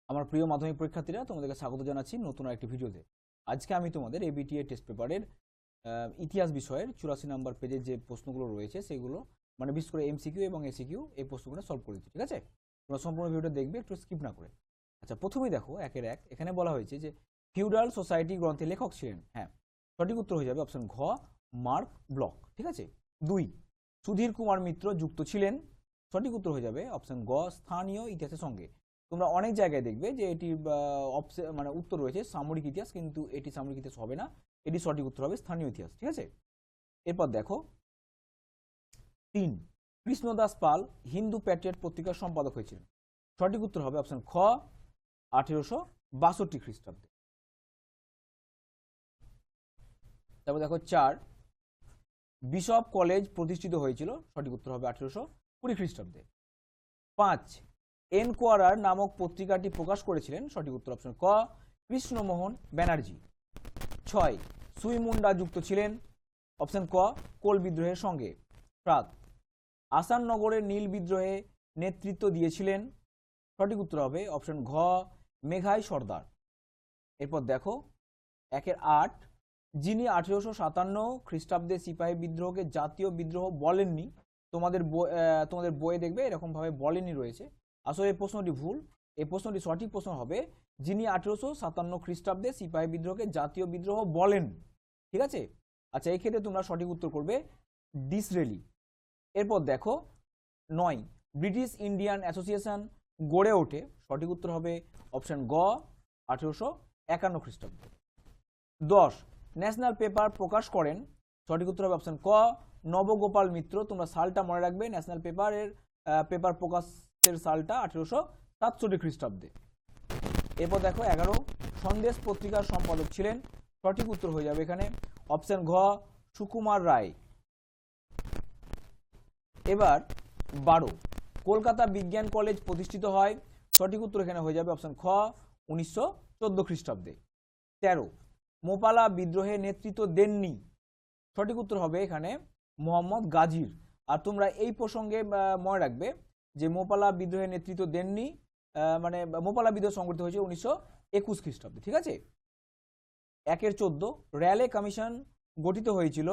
আমার প্রিয় মাধ্যমিক পরীক্ষার্থীরা, তোমাদেরকে স্বাগত জানাচ্ছি নতুন আরেকটি ভিডিওতে। আজকে আমি তোমাদের এবিটিএ টেস্ট পেপারের ইতিহাস বিষয়ের 84 নম্বর পেজের যে প্রশ্নগুলো রয়েছে সেগুলো মানে বিশেষ করে এমসিকিউ এবং এসিকিউ এই প্রশ্নগুলো সলভ করে দিচ্ছি। ঠিক আছে, তোমরা সম্পূর্ণ ভিডিওটা দেখবে, একটু স্কিপ না করে। আচ্ছা, প্রথমেই দেখো একের এক। এখানে বলা হয়েছে যে ফিউডাল সোসাইটি গ্রন্থের লেখক ছিলেন। হ্যাঁ, সঠিক উত্তর হয়ে যাবে অপশন ঘ, মার্ক ব্লক। ঠিক আছে। 2, সুধীর কুমার মিত্র যুক্ত ছিলেন। সঠিক উত্তর হয়ে যাবে অপশন গ, স্থানীয় ইতিহাসের সঙ্গে। তোমরা অনেক জায়গায় দেখবে যে এটি মানে উত্তর রয়েছে সামরিক ইতিহাস, কিন্তু এটি সামরিক ইতিহাস হবে না, এটি সঠিক উত্তর হবে স্থানীয় ইতিহাস। ঠিক আছে। এরপর দেখো 3, কৃষ্ণদাস পাল হিন্দু প্যাট্রিয়ট পত্রিকার সম্পাদক হয়েছিলেন। সঠিক উত্তর হবে অপশন খ, 1862 খ্রিস্টাব্দে। তারপর দেখো 4, বিশপ কলেজ প্রতিষ্ঠিত হয়েছিল। সঠিক উত্তর হবে 1820 খ্রিস্টাব্দে। 5, এনকোয়ারার নামক পত্রিকাটি প্রকাশ করেছিলেন। সঠিক উত্তর অপশন ক, কৃষ্ণমোহন ব্যানার্জি। 6, সুইমুন্ডা যুক্ত ছিলেন। অপশন ক, কোল বিদ্রোহের সঙ্গে। 7, আসাননগরের নীল বিদ্রোহে নেতৃত্ব দিয়েছিলেন। সঠিক উত্তর হবে অপশন ঘ, মেঘাই সর্দার। এরপর দেখো 8, যিনি 1857 খ্রিস্টাব্দে সিপাহী বিদ্রোহকে জাতীয় বিদ্রোহ বলেননি। তোমাদের বইয়ে দেখবে এরকম ভাবে বলেননি রয়েছে, আসলে এই প্রশ্নটি ভুল। এই প্রশ্নটি সঠিক প্রশ্ন হবে যিনি 1857 খ্রিস্টাব্দে সিপাহী বিদ্রোহকে জাতীয় বিদ্রোহ বলেন। ঠিক আছে। আচ্ছা, এই ক্ষেত্রে তোমরা সঠিক উত্তর করবে ডিসরেলি। এরপর দেখো 9, ব্রিটিশ ইন্ডিয়ান অ্যাসোসিয়েশন গড়ে ওঠে। সঠিক উত্তর হবে অপশন গ, 1851 খ্রিস্টাব্দে। 10, ন্যাশনাল পেপার প্রকাশ করেন। সঠিক উত্তর হবে অপশন ক, নবগোপাল মিত্র। তোমরা সালটা মনে রাখবে, ন্যাশনাল পেপারের পেপার প্রকাশের সালটা 1867 খ্রিস্টাব্দে। এরপর দেখো 11, সন্দেশ পত্রিকার সম্পাদক ছিলেন। সঠিক উত্তর হয়ে যাবে এখানে অপশন ঘ, সুকুমার রায়। এবার 12, কলকাতা বিজ্ঞান কলেজ প্রতিষ্ঠিত হয়। সঠিক উত্তর এখানে হয়ে যাবে অপশন খ, 1914 খ্রিস্টাব্দে। 13, মোপালা বিদ্রোহে নেতৃত্ব দেননি। সঠিক উত্তর হবে এখানে মোহাম্মদ গাজীর। আর তোমরা এই প্রসঙ্গে মনে রাখবে যে মোপালা বিদ্রোহে নেতৃত্ব দেননি, মানে মোপালা বিদ্রোহ সংঘটিত হয়েছে 1921 খ্রিস্টাব্দে। ঠিক আছে। 14, র্যালে কমিশন গঠিত হয়েছিল।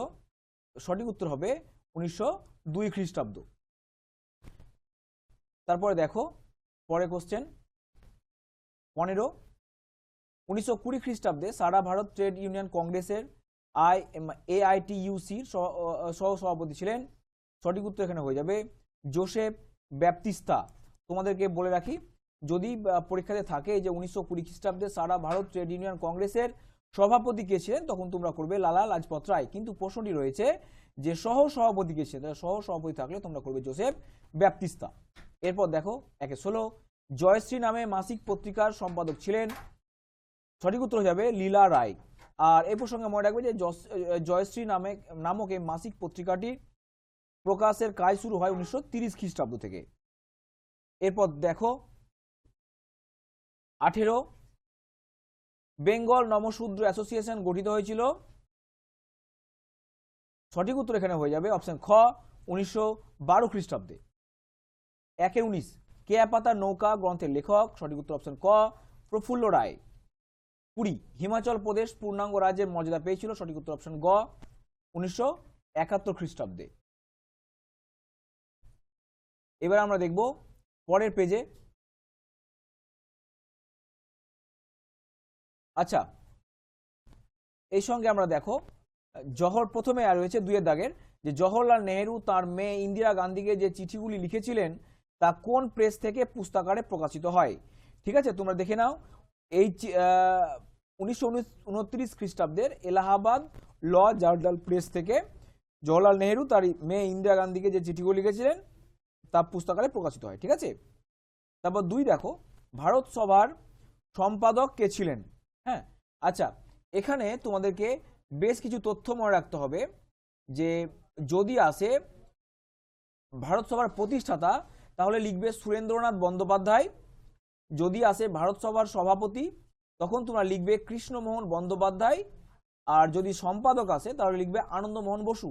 সঠিক উত্তর হবে 1902 খ্রিস্টাব্দ। তারপরে দেখো পরে কোশ্চেন 15, 1920 খ্রিস্টাব্দে সারা ভারত ট্রেড ইউনিয়ন কংগ্রেসের AITUCর সহ সভাপতি ছিলেন। সঠিক উত্তর এখানে হয়ে যাবে জোসেফ ব্যাপতিস্তা। তোমাদেরকে বলে রাখি, যদি পরীক্ষাতে থাকে যে 1920 খ্রিস্টাব্দে সারা ভারত ট্রেড ইউনিয়ন কংগ্রেসের সভাপতি কে ছিলেন, তখন তোমরা করবে লালা লাজপত রায়। কিন্তু প্রশ্নটি রয়েছে যে সহ সভাপতি কে ছিলেন, তাহলে সহ সভাপতি থাকলে তোমরা করবে জোসেফ ব্যাপতিস্তা। এরপর দেখো 16, জয়শ্রী নামে মাসিক পত্রিকার সম্পাদক ছিলেন। সঠিক উত্তর হয়ে যাবে লীলা রায়। আর এই প্রসঙ্গে মনে রাখবে যে জয়শ্রী নামক এই মাসিক পত্রিকাটি প্রকাশের কাজ শুরু হয় 1930 খ্রিস্টাব্দ থেকে। এরপর দেখো 18, বেঙ্গল নমশূদ্র অ্যাসোসিয়েশন গঠিত হয়েছিল। সঠিক উত্তর এখানে হয়ে যাবে অপশন খ, 1912 খ্রিস্টাব্দে। 19, কেয়া পাতা নৌকা গ্রন্থের লেখক। সঠিক উত্তর অপশন ক, প্রফুল্ল রায়। 20, হিমাচল প্রদেশ পূর্ণাঙ্গ রাজ্যের মর্যাদা পেয়েছিল। সঠিক উত্তর অপশন গ, 1971 খ্রিস্টাব্দে। এবার আমরা দেখব পরের পেজে। আচ্ছা, এই সঙ্গে আমরা দেখো প্রথমে আর রয়েছে 2 এর দাগের যে জওহরলাল নেহেরু তার মেয়ে ইন্দিরা গান্ধীকে যে চিঠিগুলি লিখেছিলেন তা কোন প্রেস থেকে পুস্তকারে প্রকাশিত হয়। ঠিক আছে, তোমরা দেখে নাও। এই 1929 খ্রিস্টাব্দের এলাহাবাদ ল জার্নাল প্রেস থেকে জওহরলাল নেহেরু তার মেয়ে ইন্দিরা গান্ধীকে যে চিঠিগুলি লিখেছিলেন তা পুস্তকারে প্রকাশিত হয়। ঠিক আছে। তারপর 2 দেখো, ভারত সভার সম্পাদক কে ছিলেন। হ্যাঁ, আচ্ছা, এখানে তোমাদেরকে বেশ কিছু তথ্য মনে রাখতে হবে যে যদি আসে ভারত সভার প্রতিষ্ঠাতা তাহলে লিখবে সুরেন্দ্রনাথ বন্দ্যোপাধ্যায়। যদি আসে ভারত সভার সভাপতি তখন তোমরা লিখবে কৃষ্ণমোহন বন্দ্যোপাধ্যায়। আর যদি সম্পাদক আসে তাহলে লিখবে আনন্দমোহন বসু।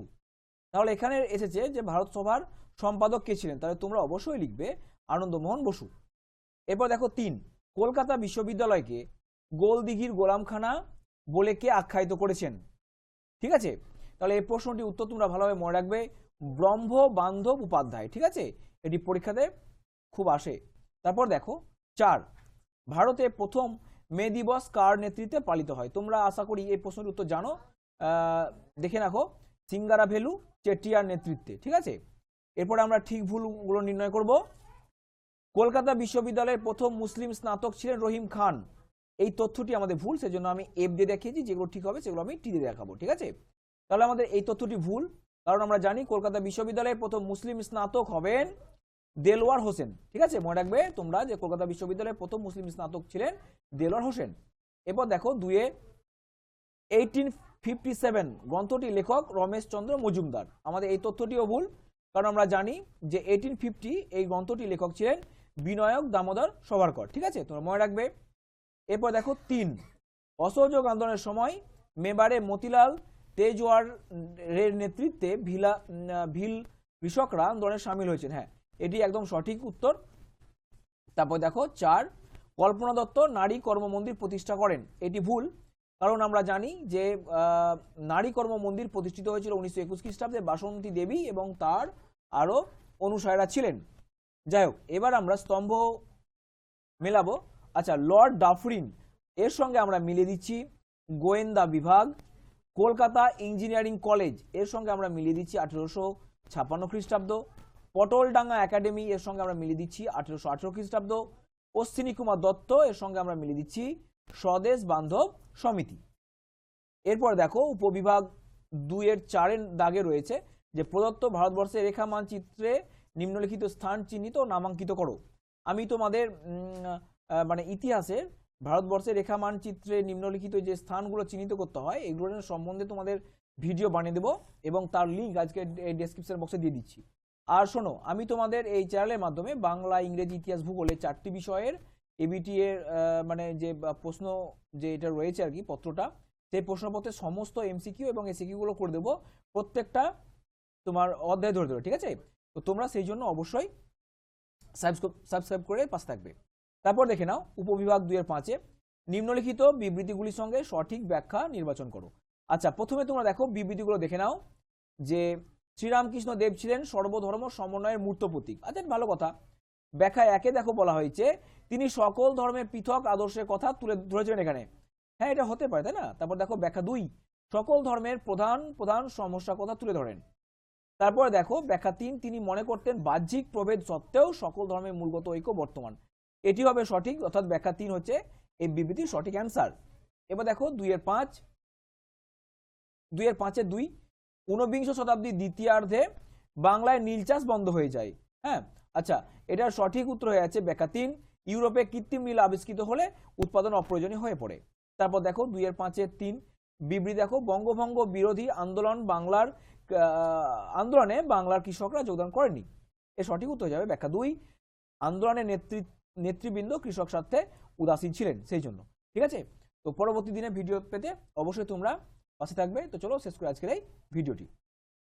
তাহলে এখানে এসেছে যে ভারত সভার সম্পাদক কে ছিলেন, তাহলে তোমরা অবশ্যই লিখবে আনন্দমোহন বসু। এরপর দেখো 3, কলকাতা বিশ্ববিদ্যালয়কে গোলদিঘির গোলামখানা বলে কে আখ্যায়িত করেছেন? ঠিক আছে, তাহলে এই প্রশ্নটির উত্তর তোমরা ভালোভাবে মনে রাখবে, ব্রহ্ম বান্ধব উপাধ্যায়। ঠিক আছে, এটি পরীক্ষাতে খুব আসে। তারপর দেখো 4, ভারতে প্রথম মে দিবস কার নেতৃত্বে পালিত হয়? তোমরা আশা করি এই প্রশ্নের উত্তর জানো, দেখে রাখো, সিঙ্গারাভেলু চেটিয়ার নেতৃত্বে। ঠিক আছে, এরপরে আমরা ঠিক ভুলগুলো নির্ণয় করব। কলকাতা বিশ্ববিদ্যালয়ের প্রথম মুসলিম স্নাতক ছিলেন রহিম খান, এই তথ্যটি আমাদের ভুল, সেজন্য আমি এফ দিয়ে দেখিয়েছি, যেগুলো ঠিক হবে সেগুলো আমি টি দিয়ে দেখাবো। ঠিক আছে, তাহলে আমাদের এই তথ্যটি ভুল, কারণ আমরা জানি কলকাতা বিশ্ববিদ্যালয়ের প্রথম মুসলিম স্নাতক হবেন দেলোয়ার হোসেন। ঠিক আছে, মনে রাখবে তোমরা যে কলকাতা বিশ্ববিদ্যালয়ের প্রথম মুসলিম স্নাতক ছিলেন দেলোয়ার হোসেন। এরপর দেখো 2 1857 গ্রন্থটি লেখক রমেশ চন্দ্র মজুমদার, আমাদের এই তথ্যটিও ভুল, কারণ আমরা জানি যে 1850 এই গ্রন্থটি লেখক ছিলেন বিনায়ক দামোদর সভারকর। ঠিক আছে, তোমরা মনে রাখবে। এরপর দেখো 3, অসহযোগ আন্দোলনের সময় মেবারে মতিলাল তেজওয়ারের নেতৃত্বে ভিল কৃষকরা আন্দোলনে সামিল হয়েছেন। হ্যাঁ, এটি একদম সঠিক উত্তর। তারপর দেখো 4, কল্পনা দত্ত নারী কর্ম মন্দির প্রতিষ্ঠা করেন, এটি ভুল, কারণ আমরা জানি যে নারী কর্ম মন্দির প্রতিষ্ঠিত হয়েছিল 1921 খ্রিস্টাব্দে বাসন্তী দেবী এবং তার আরো অনুসারীরা ছিলেন। যাই হোক, এবার আমরা স্তম্ভ মেলাবো। আচ্ছা, লর্ড ডাফরিন এর সঙ্গে আমরা মিলিয়ে দিচ্ছি গোয়েন্দা বিভাগ। কলকাতা ইঞ্জিনিয়ারিং কলেজ এর সঙ্গে আমরা মিলিয়ে দিচ্ছি 1856 খ্রিস্টাব্দ। পটলডাঙ্গা একাডেমি এর সঙ্গে আমরা মিলিয়ে দিচ্ছি 1818 খ্রিস্টাব্দ। অশ্বিনী কুমার দত্ত এর সঙ্গে আমরা মিলিয়ে দিচ্ছি স্বদেশ বান্ধব সমিতি। এরপর দেখো উপবিভাগ 2 এর 4 এর দাগে রয়েছে যে প্রদত্ত ভারতবর্ষের রেখা মানচিত্রে নিম্নলিখিত স্থান চিহ্নিত ও নামাঙ্কিত করো। আমি তোমাদের মানে ইতিহাসের ভারতবর্ষের রেখা মানচিত্রে নিম্নলিখিত যে স্থানগুলো চিহ্নিত করতে হয় এগুলোর সম্বন্ধে তোমাদের ভিডিও বানিয়ে দেবো এবং তার লিঙ্ক আজকে ডেসক্রিপশন বক্সে দিয়ে দিচ্ছি। আর শোনো, আমি তোমাদের এই চ্যানেলের মাধ্যমে বাংলা, ইংরেজি, ইতিহাস, ভূগোলে 4টি বিষয়ের এবিটি এর মানে যে প্রশ্ন যে এটা রয়েছে আর কি পত্রটা, সেই প্রশ্নপত্রের সমস্ত এমসিকিউ এবং এসিকিউ গুলো করে দেবো প্রত্যেকটা তোমার অধ্যায় ধরে ধরে। ঠিক আছে, তো তোমরা সেই জন্য অবশ্যই সাবস্ক্রাইব করে পাশে থাকবে। তারপর দেখে নাও উপবিভাগ 2 এর 5 নিম্নলিখিত বিবৃতিগুলির সঙ্গে সঠিক ব্যাখ্যা নির্বাচন করো। আচ্ছা, প্রথমে তোমরা দেখো বিবৃতিগুলো দেখে নাও যে শ্রীরামকৃষ্ণ দেব ছিলেন সর্বধর্ম সমন্বয়ের মূর্ত প্রতীক। আচ্ছা, ভালো কথা। ব্যাখ্যা 1 দেখো বলা হয়েছে তিনি সকল ধর্মের পৃথক আদর্শের কথা তুলে ধরেছিলেন এখানে। হ্যাঁ, এটা হতে পারে, তাই না? তারপর দেখো ব্যাখ্যা 2 সকল ধর্মের প্রধান প্রধান সমস্যার কথা তুলে ধরেন। তারপরে দেখো ব্যাখ্যা 3 তিনি মনে করতেন বাহ্যিক প্রভেদ সত্ত্বেও সকল ধর্মের মূলগত ঐক্য বর্তমান। এটি হবে সঠিক, অর্থাৎ ব্যাখ্যা 3 হচ্ছে এই বিবৃতির সঠিক অ্যান্সার। এবার দেখো 2 এর 5 2 ঊনবিংশ শতাব্দীর দ্বিতীয়ার্ধে বাংলায় নীল চাষ বন্ধ হয়ে যায়। হ্যাঁ, আচ্ছা, এটার সঠিক উত্তর হয়ে আছে ব্যাখ্যা 3 ইউরোপে কৃত্রিম নীল আবিষ্কৃত হলে উৎপাদন অপ্রয়োজনীয় হয়ে পড়ে। তারপর দেখো 2 এর 5 এর 3 বিবৃতি দেখো বঙ্গভঙ্গ বিরোধী আন্দোলনে বাংলার কৃষকরা যোগদান করেনি। এর সঠিক উত্তর হয়ে যাবে ব্যাখ্যা 2 আন্দোলনের নেতৃবৃন্দ কৃষক স্বার্থে উদাসীন ছিলেন সেই জন্য। ঠিক আছে, তো পরবর্তী দিনে ভিডিও পেতে অবশ্যই তোমরা পাশে থাকবে। তো চলো শেষ করে আজকের এই ভিডিওটি।